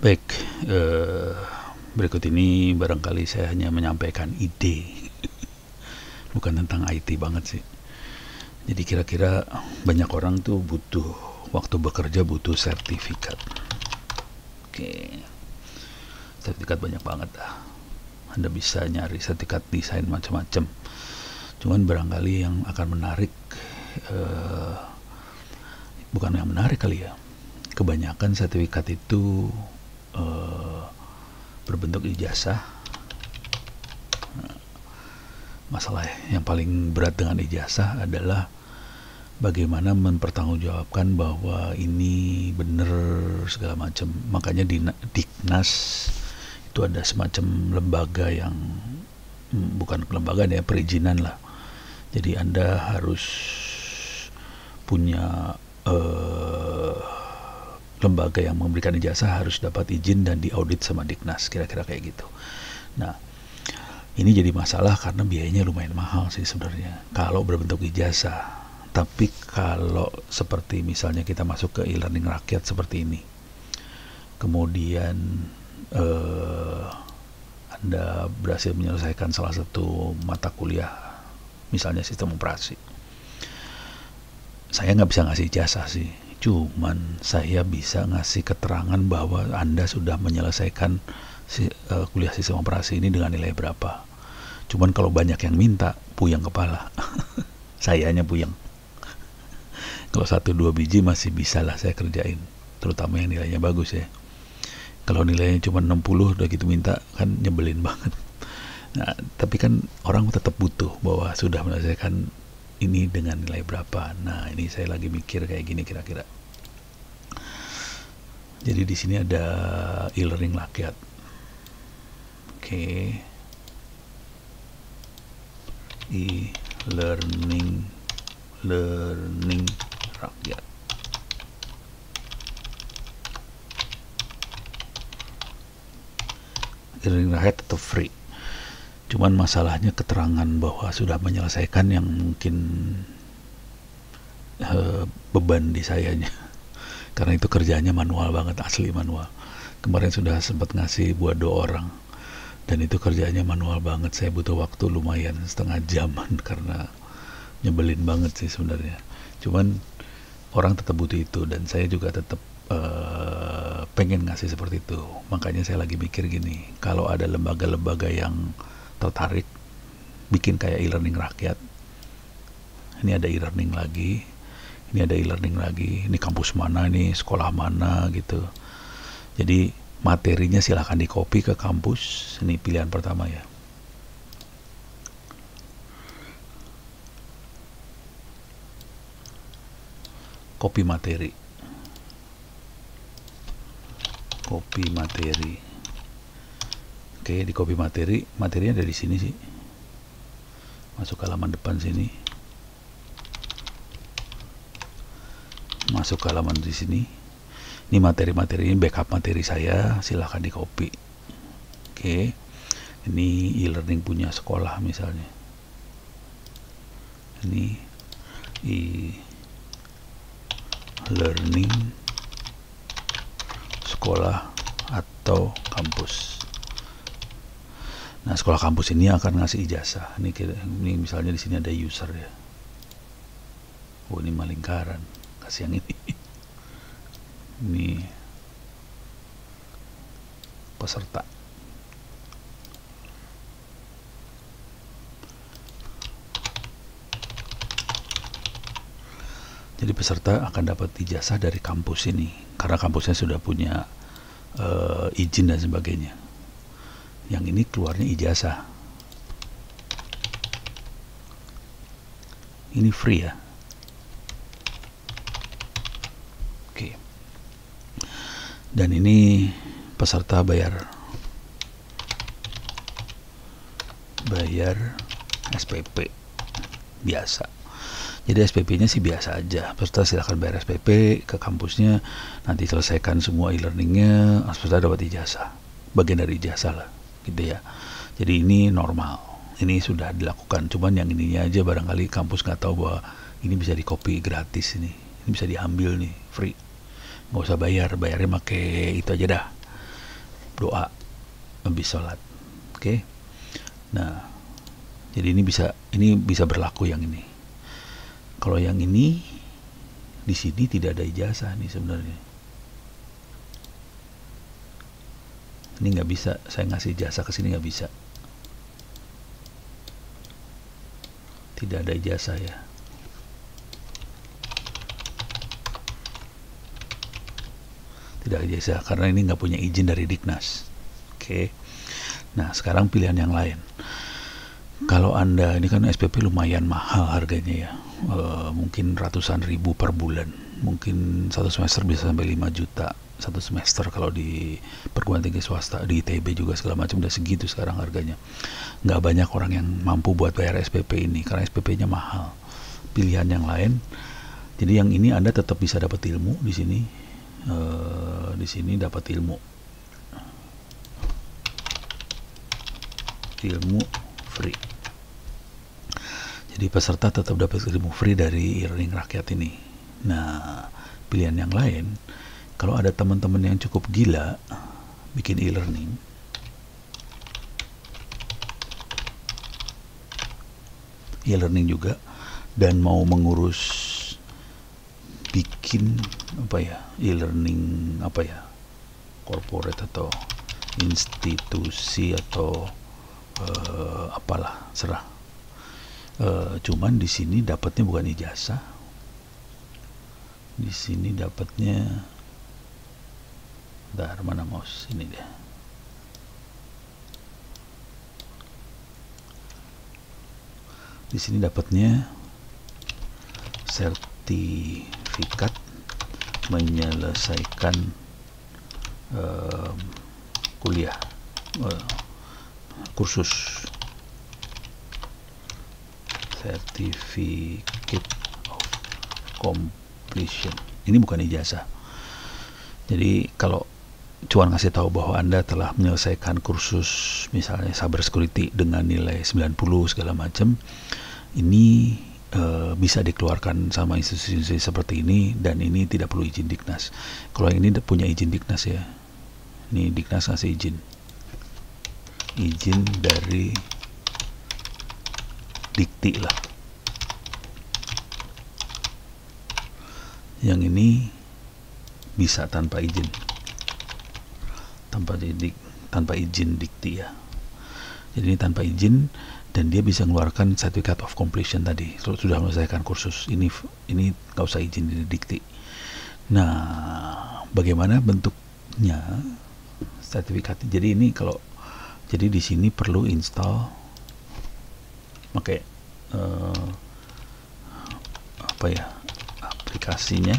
Baik, eh, berikut ini barangkali saya hanya menyampaikan ide, bukan tentang IT banget sih. Jadi kira-kira banyak orang tuh butuh, waktu bekerja butuh sertifikat. Oke, sertifikat banyak banget dah. Anda bisa nyari sertifikat desain macam-macam. Cuman barangkali yang akan menarik, eh, bukan yang menarik kali ya. Kebanyakan sertifikat itu eh, berbentuk ijazah. Masalah yang paling berat dengan ijazah adalah bagaimana mempertanggungjawabkan bahwa ini benar segala macam. Makanya di Diknas itu ada semacam lembaga yang bukan lembaga ya, perizinan lah. Jadi Anda harus punya lembaga yang memberikan ijazah harus dapat izin dan diaudit sama Diknas, kira-kira kayak gitu. Nah, ini jadi masalah karena biayanya lumayan mahal sih sebenarnya kalau berbentuk ijazah. Tapi kalau seperti misalnya kita masuk ke e-learning rakyat seperti ini, kemudian Anda berhasil menyelesaikan salah satu mata kuliah, misalnya sistem operasi, saya nggak bisa ngasih ijazah sih, cuman saya bisa ngasih keterangan bahwa Anda sudah menyelesaikan kuliah sistem operasi ini dengan nilai berapa. Cuman kalau banyak yang minta, puyeng kepala. Sayanya puyeng. Kalau 1-2 biji masih bisa lah saya kerjain, terutama yang nilainya bagus ya. Kalau nilainya cuma 60 udah gitu minta, kan nyebelin banget. Nah, tapi kan orang tetap butuh bahwa sudah menyelesaikan ini dengan nilai berapa. Nah, ini saya lagi mikir kayak gini kira-kira. Jadi di sini ada e-learning rakyat. Oke. E-learning rakyat. E-learning rakyat tetap free. Cuman masalahnya keterangan bahwa sudah menyelesaikan yang mungkin beban di sayanya. Karena itu kerjanya manual banget, asli manual. Kemarin sudah sempat ngasih buat 2 orang. Dan itu kerjanya manual banget. Saya butuh waktu lumayan setengah jaman karena nyebelin banget sih sebenarnya. Cuman orang tetap butuh itu dan saya juga tetap pengen ngasih seperti itu. Makanya saya lagi mikir gini, kalau ada lembaga-lembaga yang tertarik bikin kayak e-learning rakyat, ini ada e-learning lagi, ini ada e-learning lagi, ini kampus mana, ini sekolah mana gitu. Jadi materinya silahkan di copy ke kampus. Ini pilihan pertama ya. Copy materi. Oke, di copy materi, materinya ada di sini sih. Masuk ke halaman depan sini. Masuk ke halaman di sini. Ini materi-materi ini backup materi saya, silahkan di copy. Oke. Ini e-learning punya sekolah misalnya. Ini e-learning sekolah atau kampus. Nah, sekolah kampus ini akan ngasih ijazah. Ini misalnya di sini ada user ya. Oh, ini malingkaran. Kasih yang ini. Ini peserta. Jadi peserta akan dapat ijazah dari kampus ini karena kampusnya sudah punya izin dan sebagainya. Yang ini keluarnya ijazah. Ini free ya. Oke. Dan ini peserta bayar SPP biasa. Jadi SPP-nya sih biasa aja. Peserta silakan bayar SPP ke kampusnya, nanti selesaikan semua e-learningnya, peserta dapat ijazah. Bagian dari ijazah lah, gitu ya. Jadi ini normal. Ini sudah dilakukan. Cuman yang ininya aja barangkali kampus nggak tahu bahwa ini bisa di copy gratis ini. Ini bisa diambil nih, free. Nggak usah bayar, bayarnya pakai itu aja dah. doa habis sholat. Oke. Nah, jadi ini bisa berlaku yang ini. Kalau yang ini di sini tidak ada ijazah nih sebenarnya. Ini nggak bisa, saya ngasih ijazah ke sini nggak bisa. Tidak ada ijazah ya. Tidak ada ijazah karena ini nggak punya izin dari Diknas. Oke. Nah, sekarang pilihan yang lain. Kalau Anda, ini kan SPP lumayan mahal harganya ya. Mungkin ratusan ribu per bulan. Mungkin satu semester bisa sampai 5 juta satu semester kalau di perguruan tinggi swasta. Di ITB juga segala macam udah segitu sekarang harganya. Nggak banyak orang yang mampu buat bayar SPP ini karena SPP-nya mahal. Pilihan yang lain. Jadi yang ini Anda tetap bisa dapat ilmu di sini. Di sini dapat ilmu free. Jadi peserta tetap dapat ilmu free dari e-learning rakyat ini. Nah, pilihan yang lain, kalau ada teman-teman yang cukup gila bikin e-learning, juga, dan mau mengurus bikin e-learning corporate atau institusi atau apalah, serah. Cuman di sini dapatnya bukan ijazah. Di sini dapatnya, mana mouse ini dia. Di sini dapatnya sertifikat menyelesaikan kuliah, kursus, certificate of completion. Ini bukan ijazah. Jadi kalau cuma ngasih tahu bahwa Anda telah menyelesaikan kursus misalnya cyber security dengan nilai 90 segala macam, ini bisa dikeluarkan sama institusi seperti ini, dan ini tidak perlu izin Diknas. Kalau yang ini punya izin Diknas ya. Ini Diknas ngasih izin dari Dikti lah. Yang ini bisa tanpa izin, tanpa izin Dikti ya. Jadi ini tanpa izin, dan dia bisa mengeluarkan certificate of completion tadi. Sudah menyelesaikan kursus ini nggak usah izin dari Dikti. Nah, bagaimana bentuknya sertifikat? Jadi ini jadi di sini perlu install pakai aplikasinya,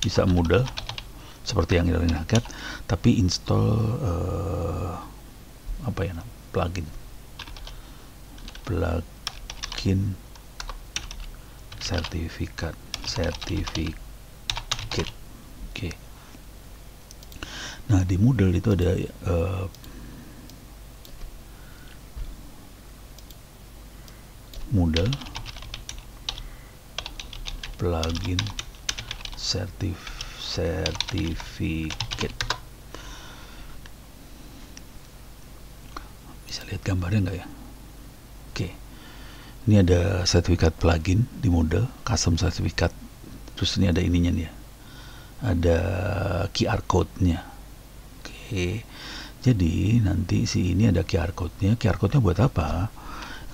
bisa Moodle seperti yang e-learning rakyat, tapi install plugin sertifikat. Oke. Nah, di Moodle itu ada Moodle plugin certificate. Bisa lihat gambarnya nggak ya? Oke. Ini ada sertifikat plugin di Moodle, custom sertifikat. Terus ini ada ininya nih ya. Ada QR code-nya. Oke. Jadi nanti ini ada QR code-nya. QR code-nya buat apa?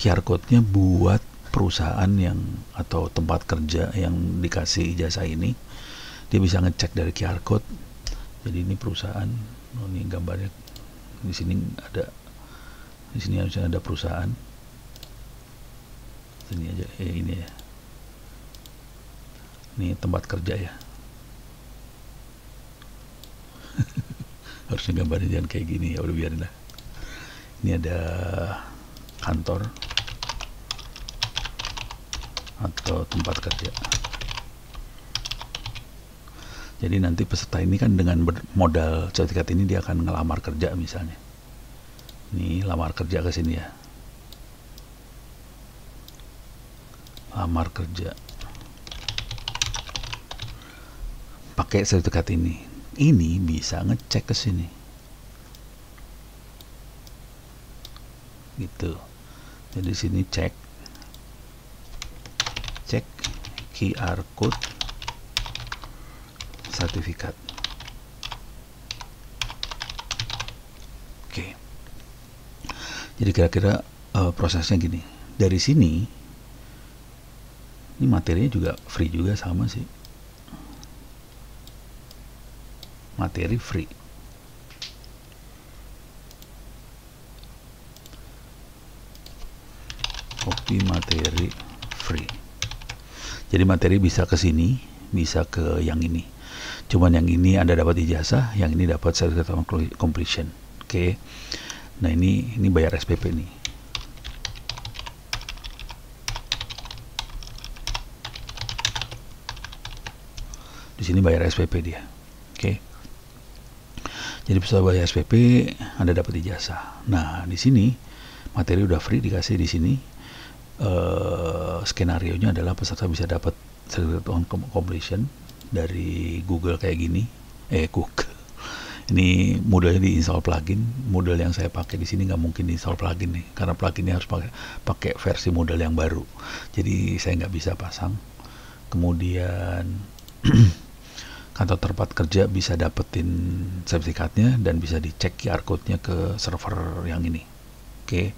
QR code-nya buat perusahaan atau tempat kerja yang dikasih ijazah ini. Dia bisa ngecek dari QR code. Jadi ini perusahaan. Ini gambarnya. Di sini harusnya ada perusahaan. Ini aja, ini ya. Ini tempat kerja ya. Harusnya gambarnya jangan kayak gini ya, udah biarin lah. Ini ada kantor atau tempat kerja. Jadi nanti peserta ini kan dengan modal sertifikat ini dia akan ngelamar kerja misalnya. Ini lamar kerja ke sini ya. Lamar kerja. Pakai sertifikat ini. Ini bisa ngecek ke sini. gitu. Jadi sini cek QR code sertifikat. Oke. Jadi kira-kira prosesnya gini. Dari sini ini materinya juga free juga, sama sih. Materi free. Copy materi free. Jadi materi bisa ke sini, bisa ke yang ini. Cuman yang ini Anda dapat ijazah, yang ini dapat certificate of completion. Oke. Nah, ini bayar SPP nih. Di sini bayar SPP dia. Oke. Jadi bisa bayar SPP, Anda dapat ijazah. Nah, di sini materi udah free dikasih di sini. Skenario-nya adalah peserta bisa dapat certificate of completion dari Google kayak gini. Google. Ini modelnya diinstal plugin. Model yang saya pakai di sini nggak mungkin diinstal plugin nih, karena pluginnya harus pakai versi model yang baru. Jadi saya nggak bisa pasang. Kemudian kantor tempat kerja bisa dapetin sertifikatnya dan bisa dicek QR code-nya ke server yang ini. Oke,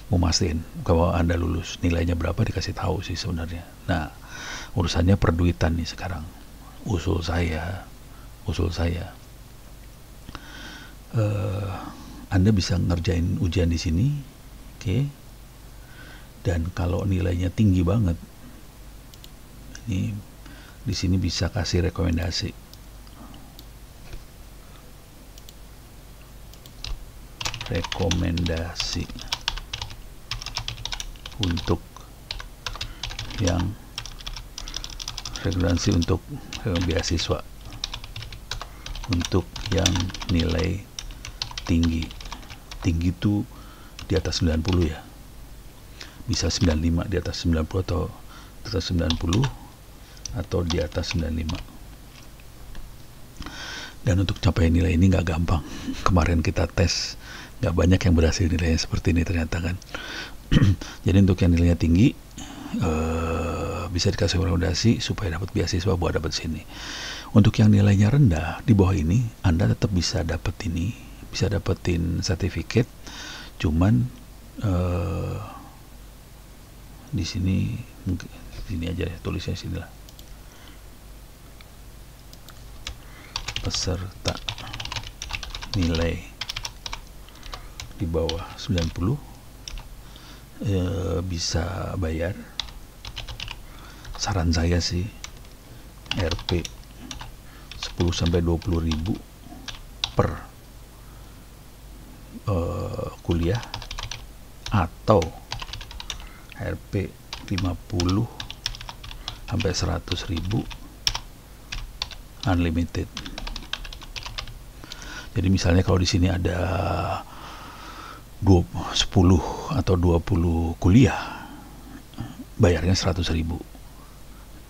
mau mastiin kalau Anda lulus, nilainya berapa dikasih tahu sih sebenarnya. Nah, urusannya perduitan nih sekarang. Usul saya, Anda bisa ngerjain ujian di sini, oke. Dan kalau nilainya tinggi banget, ini di sini bisa kasih rekomendasi. Untuk yang rekomendasi untuk beasiswa untuk yang nilai tinggi itu di atas 90 ya, bisa 95, di atas 90 atau di atas 90 atau di atas 95. Dan untuk capai nilai ini nggak gampang. Kemarin kita tes, nggak banyak yang berhasil nilainya seperti ini ternyata kan. Jadi untuk yang nilainya tinggi bisa dikasih rekomendasi supaya dapat beasiswa buat dapat sini. Untuk yang nilainya rendah di bawah ini, Anda tetap bisa dapat ini, bisa dapetin sertifikat. Cuman di sini aja ya, tulisnya sini lah. Peserta nilai di bawah 90 bisa bayar. Saran saya sih Rp 10-20 ribu per kuliah, atau Rp 50-100 ribu unlimited. Jadi misalnya kalau di sini ada 10 atau 20 kuliah, bayarnya 100 ribu,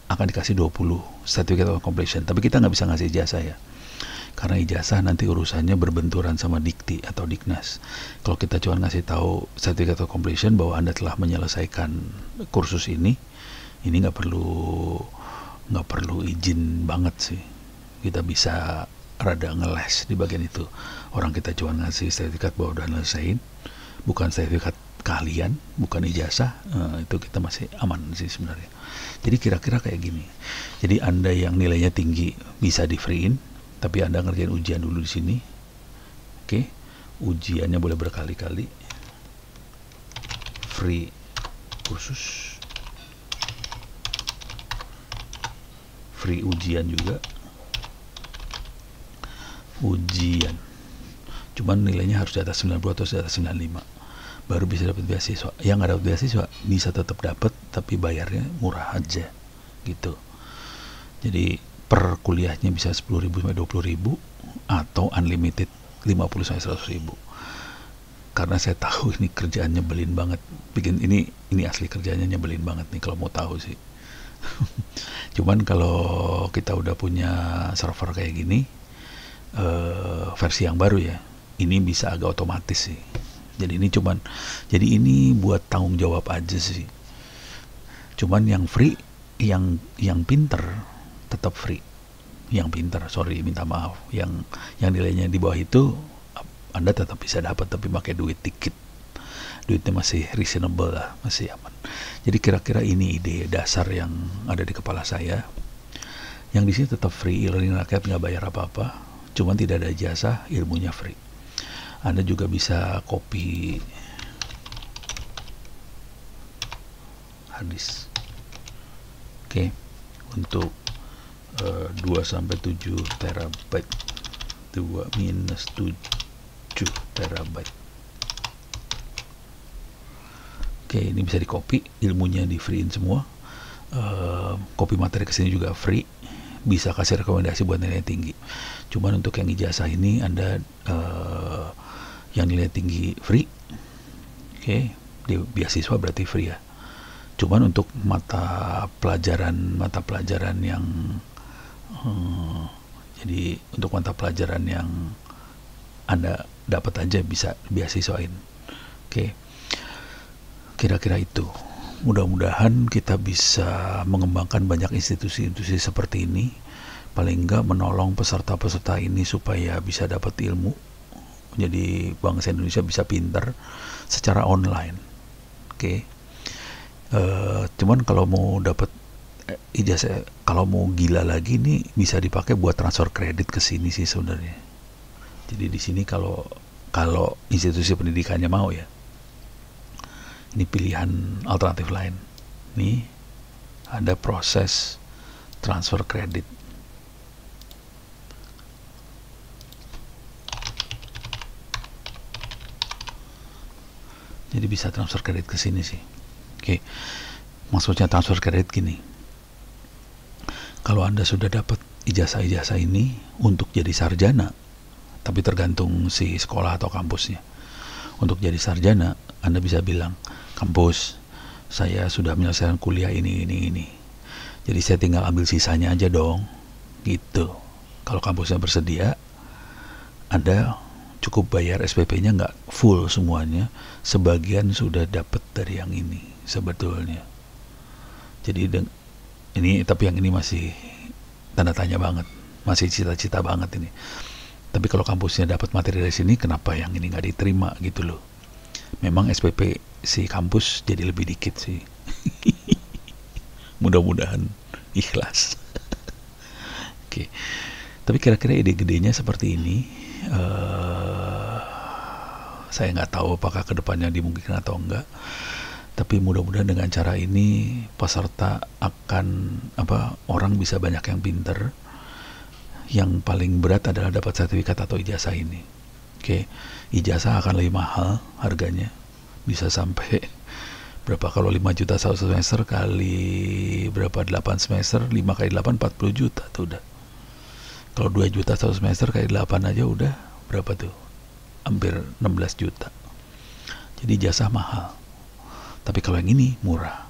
akan dikasih 20 certificate of completion. Tapi kita nggak bisa ngasih ijazah ya, karena ijazah nanti urusannya berbenturan sama Dikti atau Diknas. Kalau kita cuma ngasih tahu certificate of completion bahwa Anda telah menyelesaikan kursus ini nggak perlu izin banget sih. Kita bisa rada ngeles di bagian itu. Orang kita cuma ngasih sertifikat bahwa udah nyelesain, bukan sertifikat kalian, bukan ijazah, itu kita masih aman sih sebenarnya. Jadi kira-kira kayak gini. Jadi Anda yang nilainya tinggi bisa di freein, tapi Anda ngerjain ujian dulu di sini. Oke, ujiannya boleh berkali-kali. Free kursus, free ujian juga. Ujian cuman nilainya harus di atas 90 atau di atas 95 baru bisa dapat beasiswa. Yang nggak dapat beasiswa bisa tetap dapat, tapi bayarnya murah aja gitu. Jadi per kuliahnya bisa 10.000 sampai 20.000 atau unlimited 50 sampai 100.000. Karena saya tahu ini kerjaan nyebelin banget. Bikin ini asli kerjanya nyebelin banget nih kalau mau tahu sih. Cuman kalau kita udah punya server kayak gini, versi yang baru ya, ini bisa agak otomatis sih. Jadi ini buat tanggung jawab aja sih. Cuman yang free, yang pinter tetap free. Yang pinter, sorry, minta maaf. Yang nilainya di bawah itu Anda tetap bisa dapat, tapi pakai duit dikit. Duitnya masih reasonable lah, masih aman. Jadi kira-kira ini ide dasar yang ada di kepala saya. Yang di sini tetap free, e-learning rakyat nggak bayar apa-apa, cuman tidak ada jasa, ilmunya free. Anda juga bisa copy harddisk. Oke, untuk 2-7 terabyte, 2-7 terabyte. Oke, ini bisa di copy, ilmunya di freein semua. Copy materi kesini juga free, bisa kasih rekomendasi buat nilai tinggi. Cuman untuk yang ijazah ini Anda yang nilai tinggi free. Oke, di beasiswa berarti free ya. Cuman untuk mata pelajaran yang jadi untuk mata pelajaran yang Anda dapat aja bisa beasiswain. Oke, kira-kira itu. Mudah-mudahan kita bisa mengembangkan banyak institusi-institusi seperti ini, paling enggak menolong peserta-peserta ini supaya bisa dapat ilmu. Jadi bangsa Indonesia bisa pintar secara online. Oke. Cuman kalau mau dapat ijazah, kalau mau gila lagi nih bisa dipakai buat transfer kredit ke sini sih sebenarnya. Jadi di sini kalau institusi pendidikannya mau ya. Ini pilihan alternatif lain. Nih ada proses transfer kredit. Jadi bisa transfer kredit ke sini sih. Oke. Maksudnya transfer kredit gini. Kalau Anda sudah dapat ijazah-ijazah ini untuk jadi sarjana, tapi tergantung si sekolah atau kampusnya. Untuk jadi sarjana, Anda bisa bilang, kampus, saya sudah menyelesaikan kuliah ini. Jadi saya tinggal ambil sisanya aja dong. Gitu. Kalau kampusnya bersedia, Anda cukup bayar SPP-nya nggak full semuanya. Sebagian sudah dapat dari yang ini sebetulnya. Jadi tapi yang ini masih tanda tanya banget. Masih cita-cita banget ini. Tapi kalau kampusnya dapat materi dari sini, kenapa yang ini nggak diterima gitu loh. Memang SPP si kampus jadi lebih dikit sih. Mudah-mudahan ikhlas. Oke. Tapi kira-kira ide gedenya seperti ini. Saya nggak tahu apakah kedepannya dimungkinkan atau enggak. Tapi mudah-mudahan dengan cara ini peserta orang bisa banyak yang pinter. Yang paling berat adalah dapat sertifikat atau ijazah ini. Oke, ijazah akan lebih mahal harganya. Bisa sampai berapa kalau 5 juta satu semester kali berapa 8 semester, 5 kali 8 40 juta tuh udah. Kalau 2 juta satu semester kali 8 aja udah berapa tuh? Hampir 16 juta. Jadi ijazah mahal. Tapi kalau yang ini murah.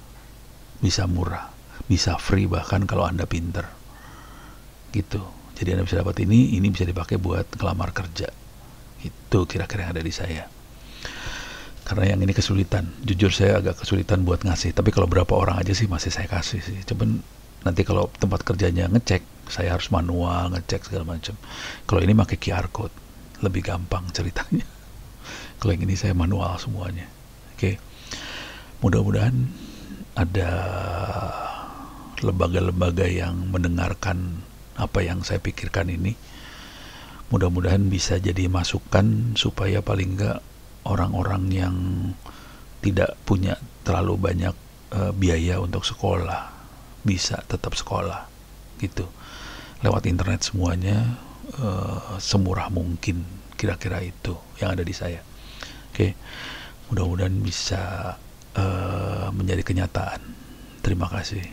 Bisa free bahkan kalau Anda pinter. Gitu. Jadi Anda bisa dapat ini bisa dipakai buat ngelamar kerja. Itu kira-kira yang ada di saya. Karena yang ini kesulitan. Jujur saya agak kesulitan buat ngasih. Tapi kalau berapa orang aja sih masih saya kasih sih. Cuman nanti kalau tempat kerjanya ngecek, saya harus manual ngecek segala macam. Kalau ini pakai QR code, lebih gampang ceritanya. Kalau yang ini saya manual semuanya. Oke. Mudah-mudahan ada lembaga-lembaga yang mendengarkan apa yang saya pikirkan ini. Mudah-mudahan bisa jadi masukan supaya paling enggak orang-orang yang tidak punya terlalu banyak biaya untuk sekolah bisa tetap sekolah gitu. Lewat internet semuanya semurah mungkin, kira-kira itu yang ada di saya. Oke. Mudah-mudahan bisa menjadi kenyataan. Terima kasih.